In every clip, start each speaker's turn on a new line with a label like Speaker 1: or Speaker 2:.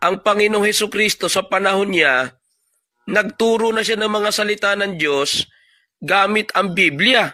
Speaker 1: ang Panginoong Hesukristo sa panahon niya, nagturo na siya ng mga salita ng Diyos gamit ang Biblia.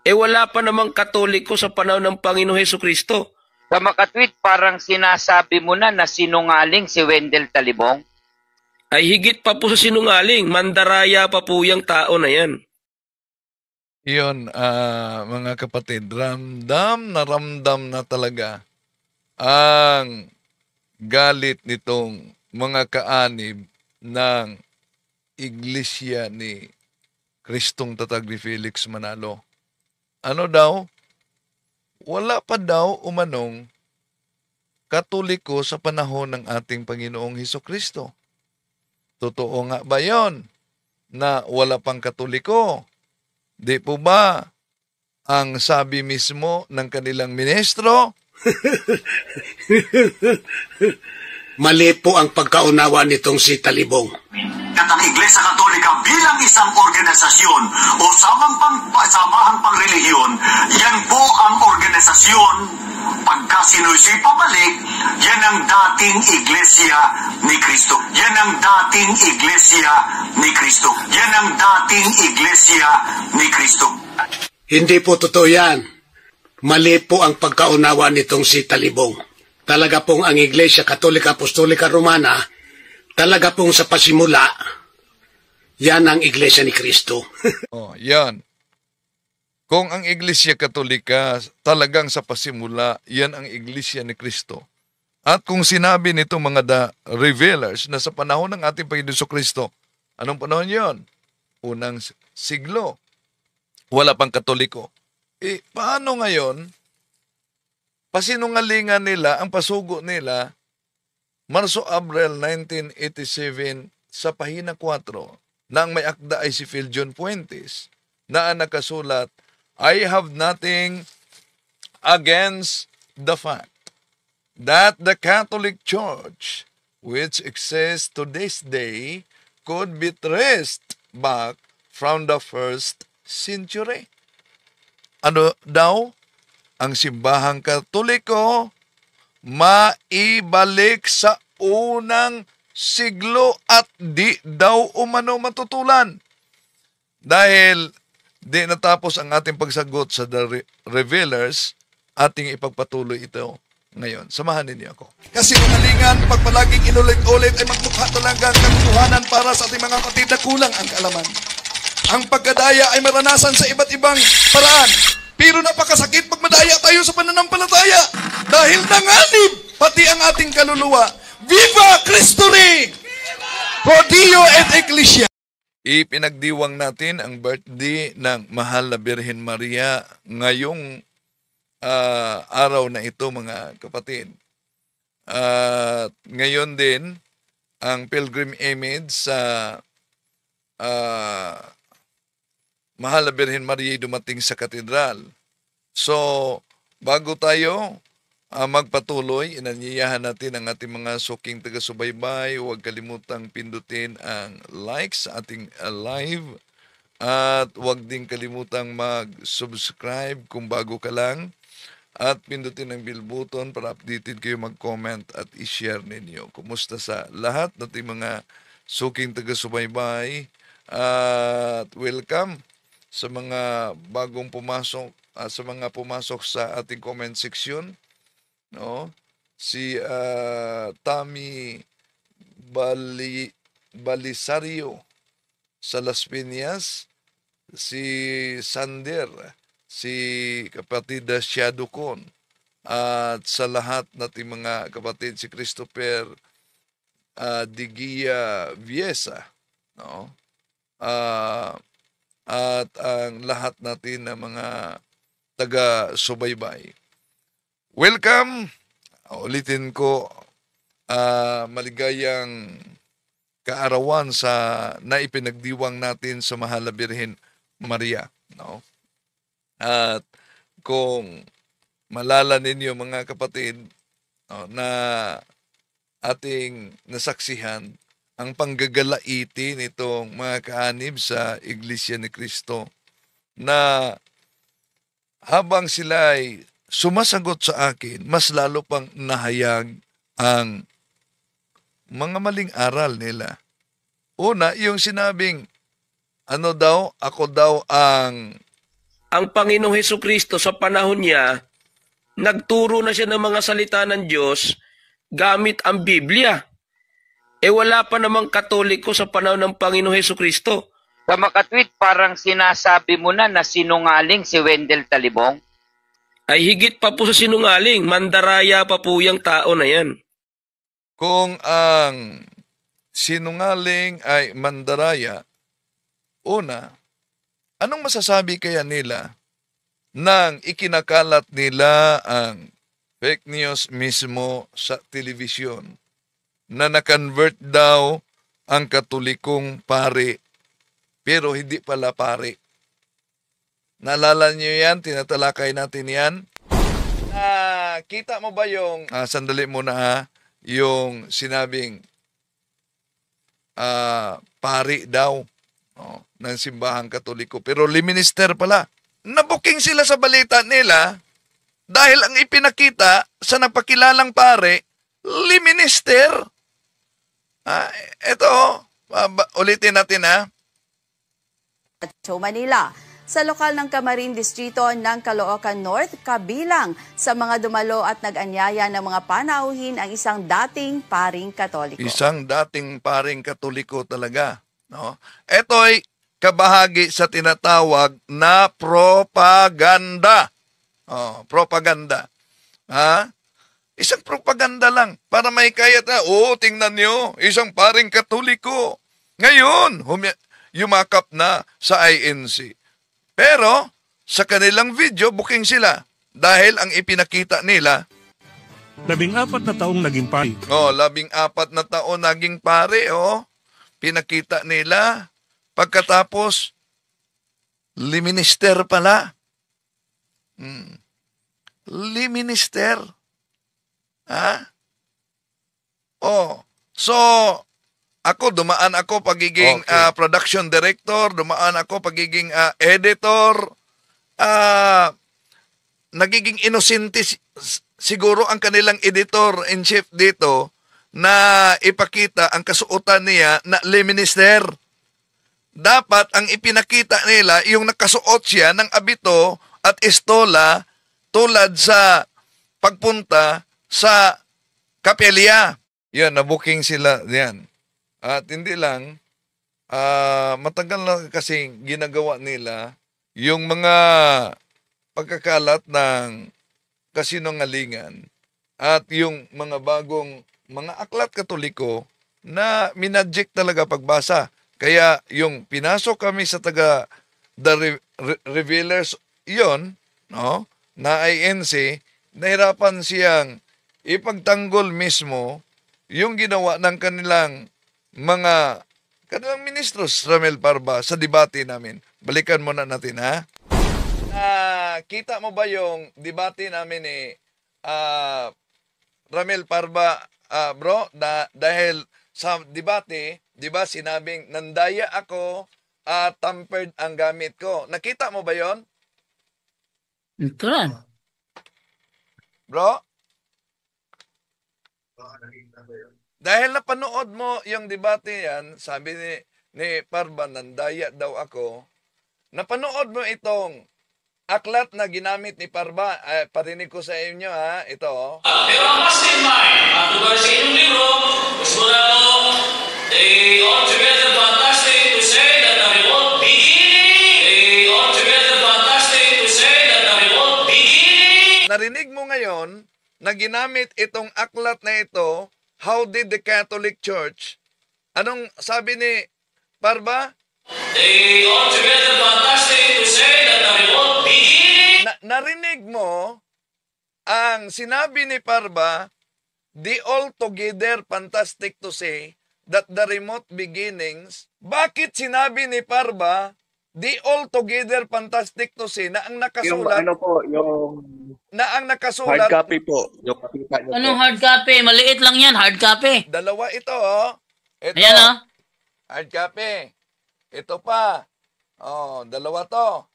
Speaker 1: Wala pa namang Katoliko sa panahon ng Panginoong Hesukristo.
Speaker 2: Sa makatwid, parang sinasabi mo na sinungaling si Wendell Talibong?
Speaker 1: Ay higit pa po sa sinungaling, mandaraya pa po yung tao na yan.
Speaker 3: Iyon, mga kapatid, ramdam na talaga ang galit nitong mga kaanib ng Iglesia ni Kristong Tatag ni Felix Manalo. Ano daw? Wala pa daw umanong Katoliko sa panahon ng ating Panginoong Hesukristo. Totoo nga ba yon na wala pang Katoliko? Di po ba ang sabi mismo ng kanilang ministro?
Speaker 4: Mali po ang pagkaunawa nitong si Talibong.
Speaker 5: At ang Iglesia Katolika bilang isang organisasyon o samahang pangrelihiyon, yan po ang organisasyon. Pagka sinusi pabalik, yan ang dating Iglesia ni Kristo. Yan ang dating Iglesia ni Kristo. Yan ang dating Iglesia ni Kristo.
Speaker 4: Hindi po totoo yan. Mali po ang pagkaunawa nitong si Talibong. Talaga pong ang Iglesia Katolika Apostolika Romana, talaga pong sa pasimula, yan ang Iglesia ni Kristo.
Speaker 3: Yan. Kung ang Iglesia Katolika talagang sa pasimula, yan ang Iglesia ni Kristo. At kung sinabi nito mga revealers na sa panahon ng ating Panginoon Kristo, anong panahon yon? Unang siglo. Wala pang Katoliko. Paano ngayon? Pasinungalingan nila, ang pasugo nila, Marso-Abril 1987 sa pahina 4, na ang may akda ay si Phil John Puentes, na ang nakasulat, I have nothing against the fact that the Catholic Church, which exists to this day, could be traced back from the 1st century. Ano daw? Ang simbahang Katoliko maibalik sa unang siglo at di daw umano matutulan. Dahil di natapos ang ating pagsagot sa The Revealers, ating ipagpatuloy ito ngayon. Samahan ninyo ako. Kasi kalingan, pag palaging inulit-ulit ay magmukha talagang katotohanan para sa ating mga kapatid na kulang ang kaalaman. Ang pagkadaya ay maranasan sa iba't ibang paraan. Pero napakasakit pag madaya tayo sa pananampalataya dahil nanganib pati ang ating kaluluwa. Viva Cristo Rey! Pro Dio et Ecclesia! Ipinagdiwang natin ang birthday ng Mahal na Birhen Maria ngayong araw na ito, mga kapatid. Ngayon din, ang pilgrim image sa Mahal na Birhen Maria dumating sa katedral. So, bago tayo magpatuloy, inanyayahan natin ang ating mga suking taga-subaybay. Huwag kalimutang pindutin ang likes sa ating live. At huwag din kalimutang mag-subscribe kung bago ka lang. At pindutin ang bell button para updated kayo, mag-comment at i-share ninyo. Kumusta sa lahat nating mga suking taga-subaybay. At welcome sa mga bagong pumasok, sa mga pumasok sa ating comment section, no? Si Tami Balisario sa Las Piñas, si Sander, si kapatid Shadukon, at sa lahat nating mga kapatid, si Christopher Digia Viesa, no? At ang lahat natin na mga taga-subaybay. Welcome! Ulitin ko, maligayang kaarawan sa naipinagdiwang natin sa Mahal na Birhen Maria. No? At kung malala ninyo, mga kapatid, na ating nasaksihan ang panggagalaiti nitong mga kaanib sa Iglesia ni Kristo, na habang sila ay sumasagot sa akin, mas lalo pang nahayag ang mga maling aral nila. Una, yung sinabing, ano daw, ako daw ang
Speaker 1: Panginoong Hesukristo sa panahon niya, nagturo na siya ng mga salita ng Diyos gamit ang Biblia. Wala pa namang Katoliko sa panahon ng Panginoong Hesukristo.
Speaker 2: Sa makatwid, parang sinasabi mo na sinungaling si Wendell Talibong.
Speaker 1: Ay higit pa po sa sinungaling, mandaraya pa po yung tao na yan.
Speaker 3: kung ang sinungaling ay mandaraya. Una, anong masasabi kaya nila nang ikinakalat nila ang fake news mismo sa telebisyon na na-convert daw ang Katolikong pare pero hindi pala pare? Naalala niyo yan? Tinatalakay natin yan. Kita mo ba yung, sandali muna ha, yung sinabing pari daw ng simbahang Katoliko. Pero liminister pala. Nabuking sila sa balita nila dahil ang ipinakita sa napakilalang pare, liminister. Ito, ulitin natin ha.
Speaker 6: Metro Manila. Sa lokal ng Camarin Distrito ng Caloocan North, kabilang sa mga dumalo at nag-anyaya ng mga panauhin ang isang dating paring Katoliko.
Speaker 3: Isang dating paring Katoliko talaga. No? Ito'y kabahagi sa tinatawag na propaganda. Propaganda. Isang propaganda lang para may kaya na, tingnan nyo, isang paring Katoliko. Ngayon, yumakap na sa INC. Pero, sa kanilang video, booking sila. Dahil ang ipinakita nila,
Speaker 7: 14 na taong naging pari.
Speaker 3: 14 na taon naging pare, pinakita nila. Pagkatapos, liminister pala. Liminister. So, dumaan ako pagiging production director, dumaan ako pagiging editor, nagiging inosente siguro ang kanilang editor-in-chief dito na ipakita ang kasuotan niya na liminister. Dapat ang ipinakita nila yung nakasuot siya ng abito at estola tulad sa pagpunta sa kapelya. Yan, nabuking sila yan. At hindi lang, matagal na kasi ginagawa nila yung mga pagkakalat ng kasinungalingan at yung mga bagong mga aklat Katoliko na minadject talaga pagbasa. Kaya yung pinasok kami sa taga The Revealers yon, na INC, nahirapan siyang ipagtanggol mismo yung ginawa ng kanilang ministros, Ramel Parba, sa debate namin. Balikan muna natin, ha? Kita mo ba yung debate namin ni Ramel Parba, bro? Dahil sa debate, di ba, sinabing, nandaya ako at tampered ang gamit ko. Nakita mo ba yon?
Speaker 8: Ito lang.
Speaker 3: Bro? Dahil napanood mo yung debate yan, sabi ni Parba, nandaya daw ako. Napanood mo itong aklat na ginamit ni Parba. Parinig ko sa inyo, ha? Ito.
Speaker 9: Pero ang mastermind, tungkol sa inyong libro, gusto na ito, they altogether fantastic to say that the remote beginning. They altogether fantastic to say that the remote beginning.
Speaker 3: Narinig mo ngayon na ginamit itong aklat na ito. How did the Catholic Church? Anong sabi ni Parba?
Speaker 9: They altogether fantastic to say that the remote beginning.
Speaker 3: Narinig mo ang sinabi ni Parba, the altogether fantastic to say that the remote beginnings. Bakit sinabi ni Parba, the altogether fantastic to say na ang nakasulat? Na ang nakasulat.
Speaker 10: Hard copy po. Yung pakita nyo
Speaker 8: Anong
Speaker 10: po.
Speaker 8: hard copy? Maliit lang yan, hard copy.
Speaker 3: Dalawa ito, Ito.
Speaker 8: Ayan,
Speaker 3: Hard copy. Ito pa. Dalawa to.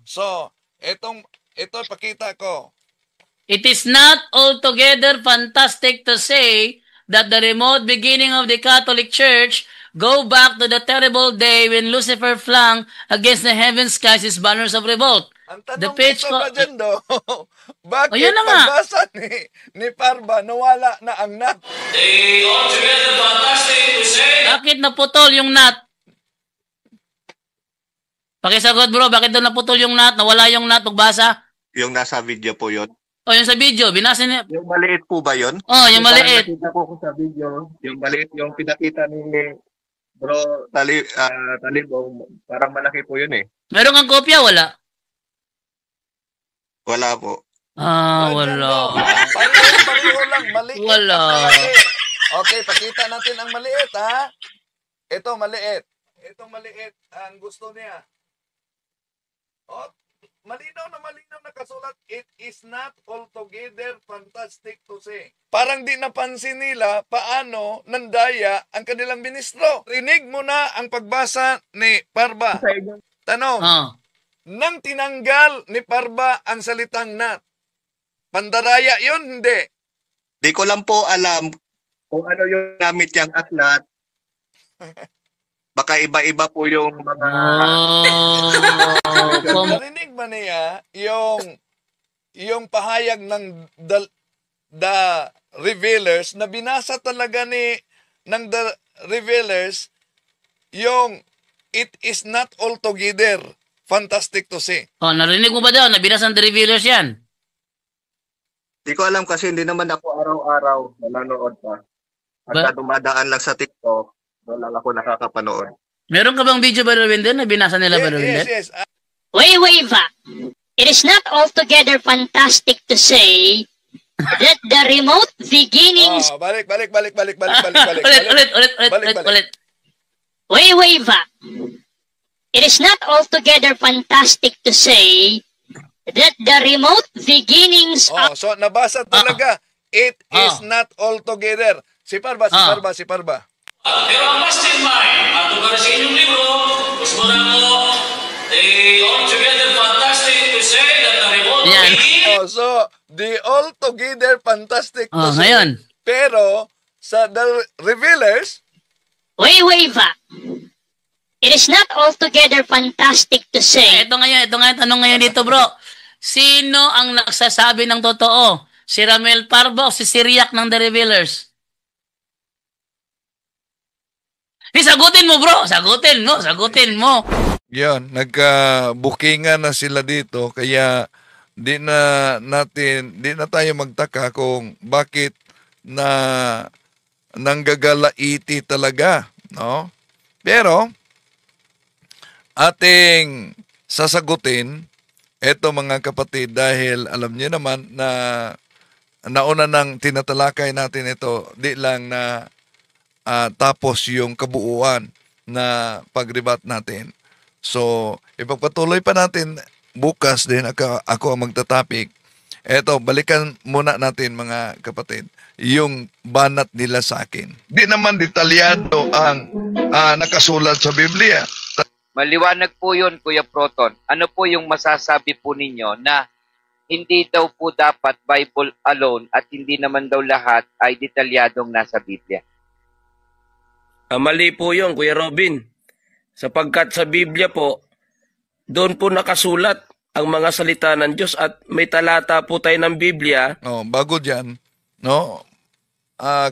Speaker 3: So, ito pakita ko.
Speaker 8: It is not altogether fantastic to say that the remote beginning of the Catholic Church go back to the terrible day when Lucifer flung against the heaven skies his banners of revolt.
Speaker 3: Ang
Speaker 8: The
Speaker 3: tanong
Speaker 8: page
Speaker 3: dito
Speaker 8: ko...
Speaker 3: ba dyan, do? Bakit
Speaker 8: Ayun na nga.
Speaker 3: pagbasa ni Parba, nawala na ang nat?
Speaker 9: Altogether fantastic to say that
Speaker 8: Bakit naputol yung nut? Pakisagot bro, bakit doon naputol yung nut? Nawala yung nut pagbasa?
Speaker 10: Yung nasa video po yon.
Speaker 8: O yung sa video, binasa niya.
Speaker 10: Yung maliit po ba yon?
Speaker 8: Oh, yung maliit.
Speaker 10: Nakita ko sa video, yung maliit, yung pinakita ni Bro Talibong, parang malaki po yun eh.
Speaker 8: Meron kang kopya, wala?
Speaker 10: Wala po.
Speaker 8: Wala.
Speaker 3: Pareho lang, maliit.
Speaker 8: Wala.
Speaker 3: Okay, pakita natin ang maliit, ha? Ito, maliit. Ito, maliit. Ang gusto niya. Oh, malinaw na nakasulat, it is not altogether fantastic to say. Parang di napansin nila paano nandaya ang kanilang ministro. Rinig mo na ang pagbasa ni Parba. Tanong, nang tinanggal ni Parba ang salitang nat, pandaraya yun, hindi?
Speaker 10: Di ko lang po alam kung ano yung gamit niyang aklat. Baka iba-iba po yung mga...
Speaker 3: Narinig ba niya yung pahayag ng the Revealers na binasa talaga ng the Revealers yung it is not altogether fantastic to see.
Speaker 8: Oh, narinig mo ba daw na binasa ng The Revealers yan?
Speaker 10: Di ko alam kasi hindi naman ako araw-araw nanonood pa. At dumadaan lang sa TikTok, doon lang ako nakakapanood.
Speaker 8: Meron ka bang video ba rin doon na binasa nila ba rin?
Speaker 3: Yes.
Speaker 11: Wait, it is not altogether fantastic to say that the remote beginnings...
Speaker 3: Oh, balik.
Speaker 8: Ulit.
Speaker 11: Wait, it is not altogether fantastic to say that the remote beginnings
Speaker 3: of... So nabasa talaga, it is not altogether. Si Parba.
Speaker 9: pero ang mastermind, para sa inyong libro, gusto na ko, altogether fantastic to say that the remote beginning...
Speaker 3: So, the altogether fantastic to say.
Speaker 8: Ngayon.
Speaker 3: Pero, sa The Revealers...
Speaker 11: Wait, it is not altogether fantastic to say...
Speaker 8: Ito nga tanong ngayon dito bro. Sino ang nagsasabi ng totoo? Si Ramel Parbo o si Syriac ng The Revealers? Sagutin mo bro, sagutin mo.
Speaker 3: Yan, nagka-bookingan na sila dito kaya di na tayo magtaka kung bakit na nanggagalaiti talaga, no? Pero ating sasagutin eto mga kapatid dahil alam niyo naman na nauna nang tinatalakay natin ito, di lang na tapos yung kabuuan na pagribat natin. So, ipagpatuloy pa natin bukas din ako ang magtatapik. Eto, balikan muna natin mga kapatid, yung banat nila sa akin. Di naman detalyado ang nakasulat sa Biblia.
Speaker 2: Maliwanag po yun, Kuya Proton. Ano po yung masasabi po ninyo na hindi daw po dapat Bible alone at hindi naman daw lahat ay detalyadong nasa Biblia?
Speaker 1: Mali po yun, Kuya Robin. Sapagkat sa Biblia po, doon po nakasulat ang mga salita ng Diyos at may talata po tayo ng Biblia.
Speaker 3: Bago dyan, no?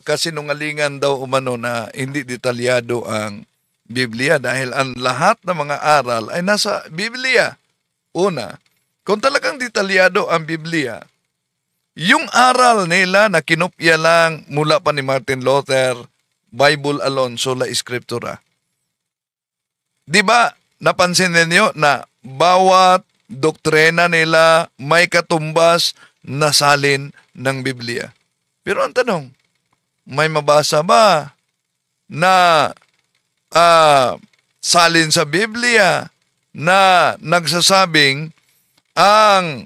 Speaker 3: Kasinungalingan daw umano na hindi detalyado ang Biblia dahil ang lahat ng mga aral ay nasa Biblia. Una, kung talagang detalyado ang Biblia, yung aral nila na kinopya lang mula pa ni Martin Luther, Bible alone, sola scriptura. Di ba, napansin ninyo na bawat doktrina nila may katumbas na salin ng Biblia. Pero ang tanong, may mabasa ba na salin sa Biblia na nagsasabing ang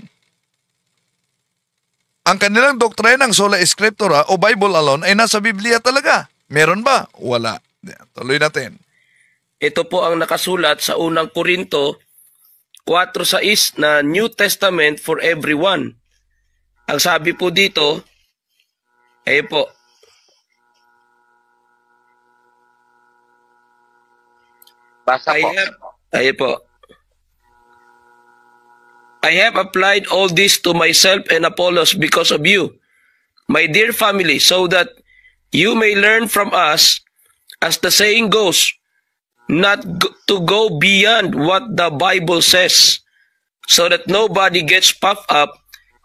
Speaker 3: kanilang doktrinang sola scriptura o Bible alone ay nasa Biblia talaga? Meron ba? Wala. Tuloy natin.
Speaker 1: Ito po ang nakasulat sa unang Korinto 4:6 na New Testament for everyone. Ang sabi po dito, po,
Speaker 2: Basa po.
Speaker 1: I have applied all this to myself and Apollos because of you, my dear family, so that you may learn from us, as the saying goes, to go beyond what the Bible says, so that nobody gets puffed up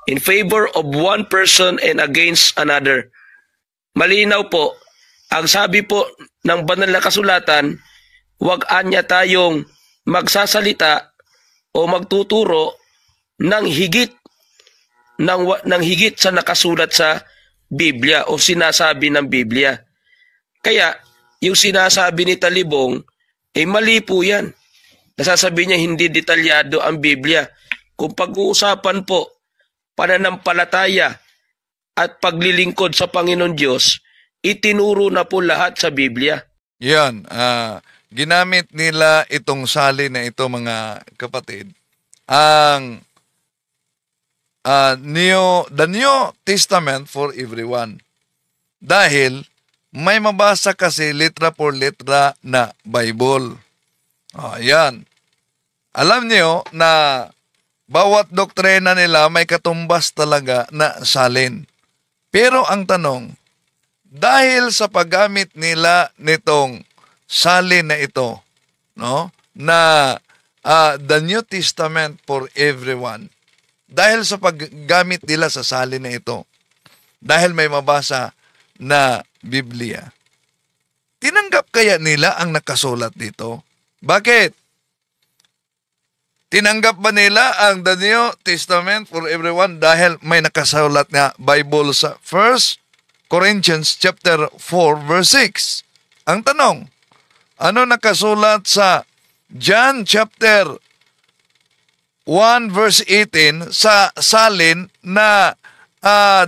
Speaker 1: in favor of one person and against another. Malinaw po, ang sabi po ng banal na kasulatan, huwag anya tayong magsasalita o magtuturo ng higit sa nakasulat sa Biblia o sinasabi ng Biblia. Kaya, yung sinasabi ni Talibong, mali po yan. Nasasabi niya hindi detalyado ang Biblia. Kung pag-uusapan po, pananampalataya at paglilingkod sa Panginoon Diyos, itinuro na po lahat sa Biblia.
Speaker 3: Yan, ginamit nila itong salin na ito, mga kapatid, ang the New Testament for everyone. Dahil may mabasa kasi letra por letra na Bible. Yan. Alam niyo na bawat doktrina nila may katumbas talaga na salin. Pero ang tanong, dahil sa paggamit nila nitong salin na ito, no, na the New Testament for everyone, dahil sa paggamit nila sa salin na ito, dahil may mabasa na Biblia, tinanggap kaya nila ang nakasulat dito? Bakit? Tinanggap ba nila ang the New Testament for everyone dahil may nakasulat na Bible sa 1 Corinthians chapter 4 verse 6? Ang tanong, ano nakasulat sa John chapter 1 verse 18 sa salin na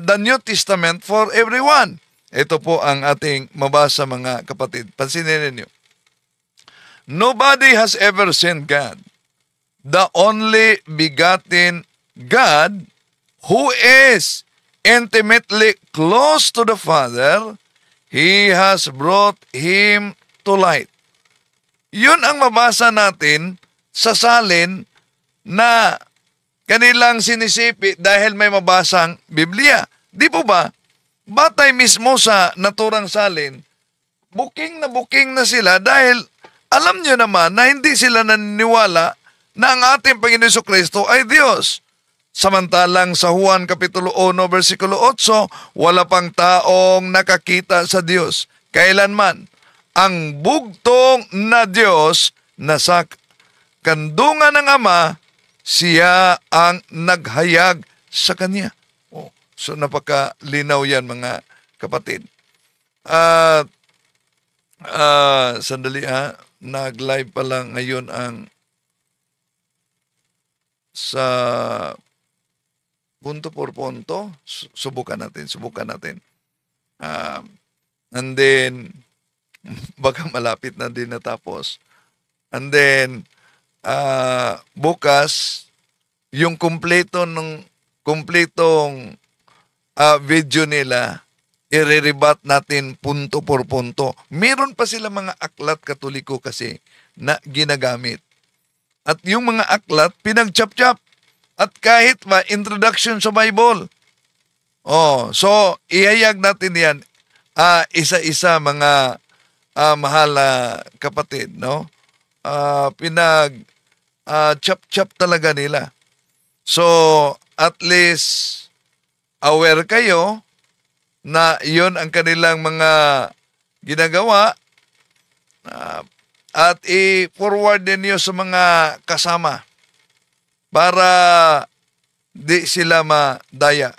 Speaker 3: the New Testament for everyone? Ito po ang ating mabasa, mga kapatid. Pansinin ninyo. Nobody has ever seen God. The only begotten God, who is intimately close to the Father, He has brought Him to light. Yun ang mabasa natin sa salin na kanilang sinisipi dahil may mabasang Biblia. Di po ba? Batay mismo sa naturang salin, booking na sila dahil alam nyo naman na hindi sila naniniwala na ang ating Panginoon Jesucristo ay Diyos. Samantalang sa Juan Kapitulo 1, versikulo 8, wala pang taong nakakita sa Diyos kailanman. Ang bugtong na Diyos na sa kandungan ng Ama, siya ang naghayag sa Kanya. So napakalinaw yan, mga kapatid. Sandali nag-live pa lang ngayon ang sa punto por punto. Subukan natin. And then, baka malapit na din natapos. And then, bukas, yung kumpletong video nila, ireribat natin punto por punto. Meron pa sila mga aklat Katoliko kasi na ginagamit. At yung mga aklat, pinag-chap-chap. At kahit ba, introduction sa Bible. So, ihayag natin yan. Isa-isa, mga mahal kapatid, no? Chap-chap talaga nila. So, at least, aware kayo na yun ang kanilang mga ginagawa at i-forward din nyo sa mga kasama para di sila madaya.